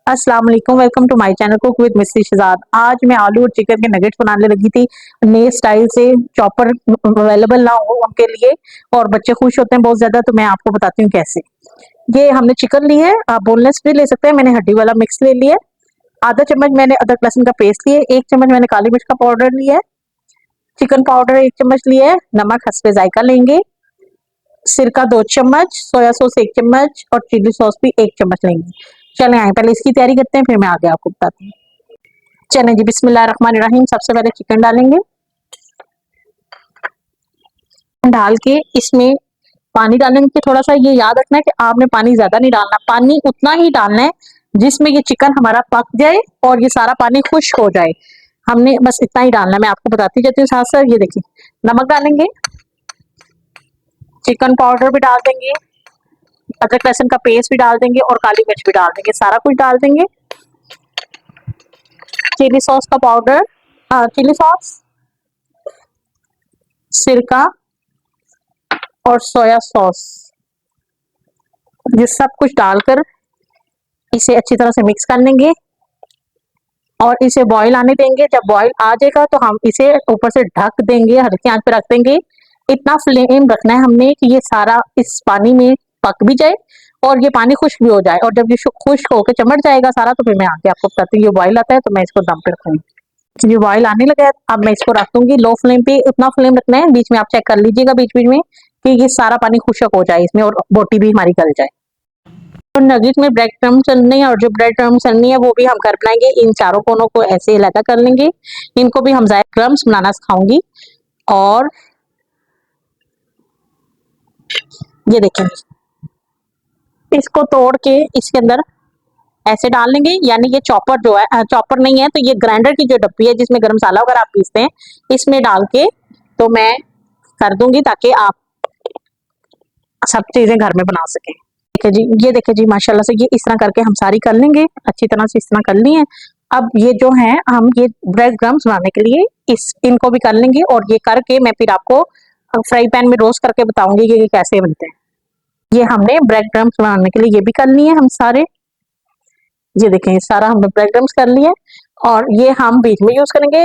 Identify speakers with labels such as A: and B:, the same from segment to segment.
A: अस्सलाम वालेकुम, welcome to my channel cook with Missy Shahzad. आज मैं आलू और चिकन के नगेट्स बनाने लगी थी नए स्टाइल से। चॉपर अवेलेबल ना हो उनके लिए और बच्चे खुश होते हैं बहुत ज्यादा, तो मैं आपको बताती हूँ कैसे। ये हमने चिकन ली है, आप बोनलेस भी ले सकते हैं। मैंने हड्डी वाला मिक्स ले लिया है। आधा चम्मच मैंने अदरक लहसुन का पेस्ट लिया है। 1 चम्मच मैंने काली मिर्च का पाउडर लिया है। चिकन पाउडर 1 चम्मच लिया है। नमक हस्बे जायका लेंगे। सिरका 2 चम्मच, सोया सॉस 1 चम्मच और चिली सॉस भी 1 चम्मच लेंगे। चलें आए पहले इसकी तैयारी करते हैं, फिर मैं आगे आपको बताती हूँ। चलें जी, बिस्मिल्लाहिर्रहमानिर्रहीम। सबसे पहले चिकन डालेंगे। डाल के इसमें पानी डालेंगे कि थोड़ा सा ये याद रखना है कि आपने पानी ज्यादा नहीं डालना, पानी उतना ही डालना है जिसमें ये चिकन हमारा पक जाए और ये सारा पानी खुश्क हो जाए। हमने बस इतना ही डालना है, मैं आपको बताती जाती हूँ साथ साथ। ये देखिए, नमक डालेंगे, चिकन पाउडर भी डाल देंगे, अदरक लहसुन का पेस्ट भी डाल देंगे और काली मिर्च भी डाल देंगे, सारा कुछ डाल देंगे। चिली सॉस का पाउडर, चिली सॉस, सिरका और सोया सॉस, ये सब कुछ डालकर इसे अच्छी तरह से मिक्स कर लेंगे और इसे बॉईल आने देंगे। जब बॉईल आ जाएगा तो हम इसे ऊपर से ढक देंगे, हल्की आंच पे रख देंगे। इतना फ्लेम रखना है हमने कि ये सारा इस पानी में पक भी जाए और ये पानी खुश्क भी हो जाए। और जब ये खुश्क होकर चमट जाएगा सारा, तो फिर मैं आगे आपको बताती हूँ। ये बॉईल आता है तो मैं इसको दम पे रखूंगी। ये बॉईल आने लगा है, अब मैं इसको रख दूंगी लो फ्लेम पे। उतना फ्लेम रखना है, बीच में आप चेक कर लीजिएगा बीच बीच में कि ये सारा पानी खुश्क हो जाए इसमें और बोटी भी हमारी गल जाए। तो नगेट में ब्रेड क्रम्ब चलने और जो ब्रेड क्रम्ब चलनी है वो भी हम घर बनाएंगे। इन चारों कोनों को ऐसे अलग कर लेंगे। इनको भी हम जायद क्रम्ब्स बनाना सिखाऊंगी। और ये देखेंगे, इसको तोड़ के इसके अंदर ऐसे डाल लेंगे। यानी ये चॉपर जो है, चॉपर नहीं है तो ये ग्राइंडर की जो डब्बी है जिसमें गरम मसाला वगैरह आप पीसते हैं, इसमें डाल के तो मैं कर दूंगी ताकि आप सब चीजें घर में बना सकें। देखिए जी, ये देखिए जी, माशाल्लाह से ये इस तरह करके हम सारी कर लेंगे अच्छी तरह से। इस तरह कर ली है। अब ये जो है हम ये ब्रेड क्रम्ब्स बनाने के लिए इनको भी कर लेंगे और ये करके मैं फिर आपको फ्राई पैन में रोस्ट करके बताऊंगी कि ये कैसे बनते हैं। ये हमने ब्रेड क्रम्ब्स बनाने के लिए ये भी कर लिए हैं हम सारे। ये देखें, सारा हमने ब्रेड क्रम्ब्स कर लिए और ये हम बीच में यूज करेंगे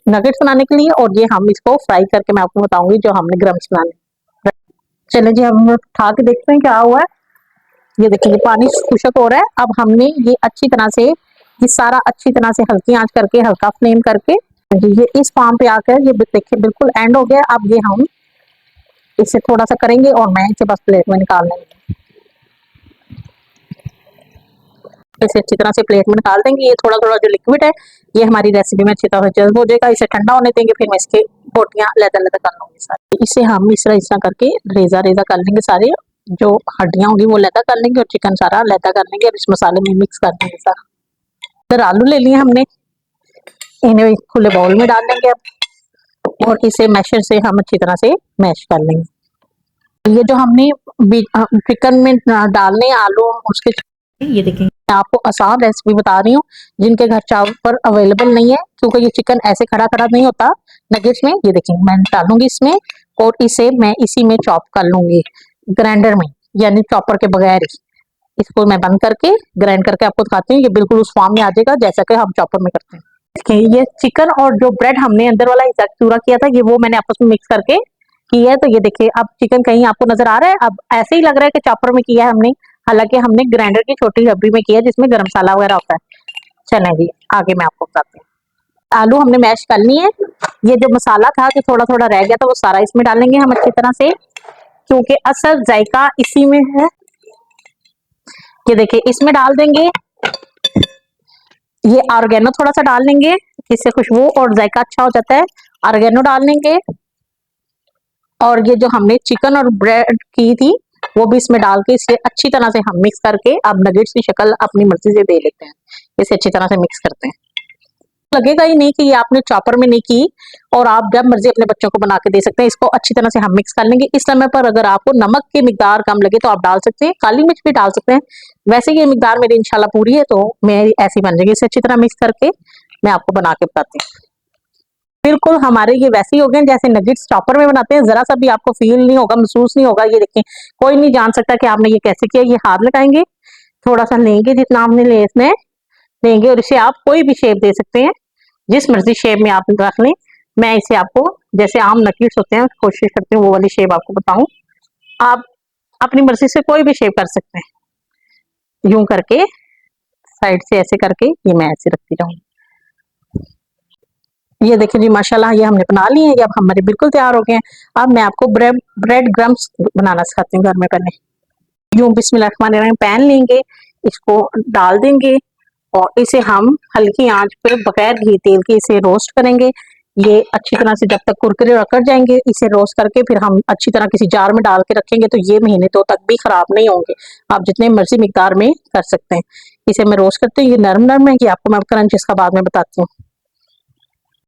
A: नगेट्स बनाने के लिए। और ये हम इसको फ्राई करके मैं आपको बताऊंगी जो हमने क्रम्ब्स बनाने। चलिए जी, हम उठा के देखते हैं क्या हुआ है। ये देखिए, पानी खुश्क हो रहा है। अब हमने ये अच्छी तरह से ये सारा अच्छी तरह से हल्की आंच करके, हल्का फ्लेम करके ये इस पाम पे आकर ये देखिए बिल्कुल एंड हो गया। अब ये हम इसे थोड़ा सा करेंगे और मैं इसे बस प्लेट में निकाल लेंगे। इसे अच्छी तरह से प्लेट में निकाल देंगे। ये थोड़ा थोड़ा जो लिक्विड है ये हमारी रेसिपी में अच्छी तरह से जज्ब हो जाएगा। इसे ठंडा होने देंगे, फिर मैं इसके बोटियां लैदा लैदा कर लूंगी सारी। इसे हम इस तरह करके रेजा रेजा कर लेंगे। सारे जो हड्डियां होंगी वो लैदा कर लेंगे और चिकन सारा लैदा कर लेंगे और इस मसाले में मिक्स कर देंगे सारा। इधर आलू ले लिए हमने, इन्हें खुले बाउल में डाल देंगे अब और इसे मैशर से हम अच्छी तरह से मैश कर लेंगे। ये जो हमने चिकन में डालने आलू उसके, ये देखेंगे मैं आपको आसान रेसिपी बता रही हूँ जिनके घर चावल अवेलेबल नहीं है, क्योंकि ये चिकन ऐसे खड़ा खड़ा नहीं होता नगेट्स में। ये देखेंगे मैं डालूंगी इसमें और इसे मैं इसी में चॉप कर लूंगी ग्राइंडर में, यानी चॉपर के बगैर ही। इसको मैं बंद करके ग्राइंड करके आपको दिखाती हूँ। ये बिल्कुल उस फॉर्म में आ जाएगा जैसा कि हम चॉपर में करते हैं। देखिए, ये चिकन और जो ब्रेड हमने अंदर वाला हिस्सा चूरा किया था ये वो मैंने आपस में मिक्स करके किया है। तो ये देखिए, अब चिकन कहीं आपको नजर आ रहा है, अब ऐसे ही लग रहा है कि चॉपर में किया है हमने, हालांकि हमने ग्राइंडर की छोटी डब्बी में किया जिसमें गरम मसाला वगैरह होता है। चलें जी, आगे मैं आपको बताती हूँ। आलू हमने मैश कर लिए। ये जो मसाला था जो थोड़ा थोड़ा रह गया था वो सारा इसमें डालेंगे हम अच्छी तरह से, क्योंकि असल जायका इसी में है। ये देखिए, इसमें डाल देंगे ये ऑर्गेनो, थोड़ा सा डाल लेंगे, इससे खुशबू और जायका अच्छा हो जाता है। ऑर्गेनो डाल लेंगे और ये जो हमने चिकन और ब्रेड की थी वो भी इसमें डाल के इसे अच्छी तरह से हम मिक्स करके अब नगेट्स की शक्ल अपनी मर्जी से दे लेते हैं। इसे अच्छी तरह से मिक्स करते हैं। लगेगा ही नहीं कि ये आपने चॉपर में नहीं की और आप जब मर्जी अपने बच्चों को बना के दे सकते हैं। इसको अच्छी तरह से हम मिक्स कर लेंगे। इस समय पर अगर आपको नमक की मिकदार कम लगे तो आप डाल सकते हैं, काली मिर्च भी डाल सकते हैं। वैसे ये मिकदार मेरी इंशाल्लाह पूरी है तो मेरी ऐसी बन जाएगी। इसे अच्छी तरह मिक्स करके मैं आपको बना के बताती हूँ। बिल्कुल हमारे ये वैसे ही हो गए जैसे नगेट्स चॉपर में बनाते हैं, जरा सा भी आपको फील नहीं होगा, महसूस नहीं होगा। ये देखिए, कोई नहीं जान सकता कि आपने ये कैसे किया। ये हाथ लगाएंगे, थोड़ा सा लेंगे जितना आपने ले इसमें लेंगे और इसे आप कोई भी शेप दे सकते हैं, जिस मर्जी शेप में आप रख लें। मैं इसे आपको जैसे आम नकीट्स होते हैं कोशिश करती हूँ वो वाली शेप आपको बताऊं। आप अपनी मर्जी से कोई भी शेप कर सकते हैं, यूं करके साइड से ऐसे करके ये मैं ऐसे रखती जाऊंगी। ये देखिए जी माशाल्लाह ये हमने बना लिए हैं, ये अब हमारे बिल्कुल तैयार हो गए हैं। अब मैं आपको ब्रेड क्रम्स बनाना सिखाती हूँ घर में। पहले यूं बिस्मिल्लाहिर्रहमानिर्रहीम पैन लेंगे, इसको डाल देंगे और इसे हम हल्की आंच पर बगैर घी तेल के इसे रोस्ट करेंगे। ये अच्छी तरह से जब तक कुरकुरे रखड़ जाएंगे, इसे रोस्ट करके फिर हम अच्छी तरह किसी जार में डाल के रखेंगे तो ये महीने दो तक भी खराब नहीं होंगे। आप जितने मर्जी मिकदार में कर सकते हैं। इसे मैं रोस्ट करती हूँ, ये नरम नरम है, ये आपको मैं क्रंच इसका बाद में बताती हूँ।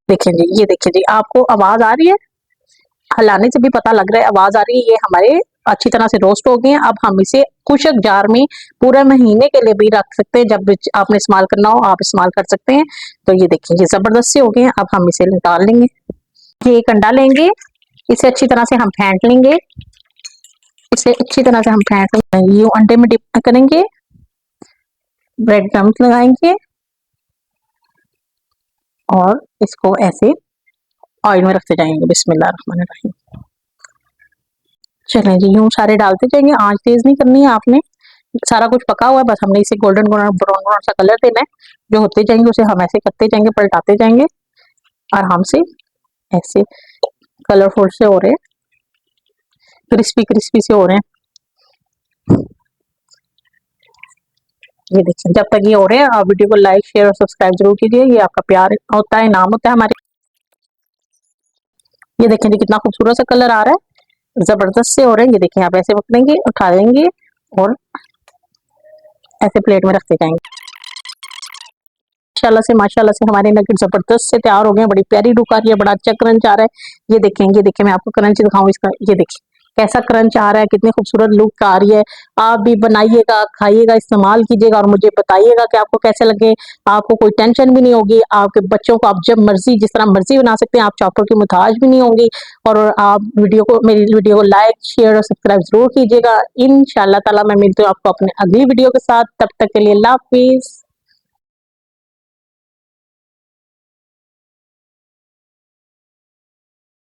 A: देखिए जी, ये देखिए जी, आपको आवाज आ रही है, हलाने से भी पता लग रहा है आवाज आ रही है। ये हमारे अच्छी तरह से रोस्ट हो गए हैं। अब हम इसे खुशक जार में पूरे महीने के लिए भी रख सकते हैं, जब आपने इस्तेमाल करना हो आप इस्तेमाल कर सकते हैं। तो ये देखिए ये जबरदस्त से हो गए हैं। अब हम इसे निकाल लेंगे। ये एक अंडा लेंगे, इसे अच्छी तरह से हम फेंट लेंगे, इसे अच्छी तरह से हम फेंट लेंगे। ये अंडे में डिप करेंगे, ब्रेड क्रम्स लगाएंगे और इसको ऐसे ऑयल में रखते जाएंगे। बिस्मिल्लाहिर्रहमानिर्रहीम। चलें जी, यूं सारे डालते जाएंगे, आंच तेज नहीं करनी है आपने। सारा कुछ पका हुआ है, बस हमने इसे गोल्डन गोल्डन ब्राउन ब्राउन सा कलर देना है। जो होते जाएंगे उसे हम ऐसे करते जाएंगे, पलटाते जाएंगे आराम से, ऐसे कलरफुल से हो रहे हैं, क्रिस्पी क्रिस्पी से हो रहे हैं। ये देखिए जब तक ये हो रहे हैं आप वीडियो को लाइक शेयर और सब्सक्राइब जरूर कीजिए, ये आपका प्यार होता है, इनाम होता है हमारे। ये देखें जी कितना खूबसूरत सा कलर आ रहा है, जबरदस्त से हो रहे हैं। ये देखिए आप ऐसे पकड़ेंगे, उठा लेंगे और ऐसे प्लेट में रखते जाएंगे। माशाल्लाह से हमारे नगेट जबरदस्त से तैयार हो गए हैं। बड़ी प्यारी लुक आ रही है, बड़ा अच्छा क्रंच आ रहा है। ये देखिए मैं आपको क्रंच दिखाऊं इसका। ये देखिए कैसा क्रंच आ रहा है, कितनी खूबसूरत लुक आ रही है। आप भी बनाइएगा, खाइएगा, इस्तेमाल कीजिएगा और मुझे बताइएगा कि आपको कैसे लगे। आपको कोई टेंशन भी नहीं होगी, आपके बच्चों को आप जब मर्जी जिस तरह मर्जी बना सकते हैं, आप चॉपर की मुताज भी नहीं होंगी। और आप मेरी वीडियो को लाइक शेयर और सब्सक्राइब जरूर कीजिएगा। इंशाअल्लाह ताला मैं मिलती हूँ आपको अपने अगली वीडियो के साथ। तब तक के लिए अल्लाह हाफिज।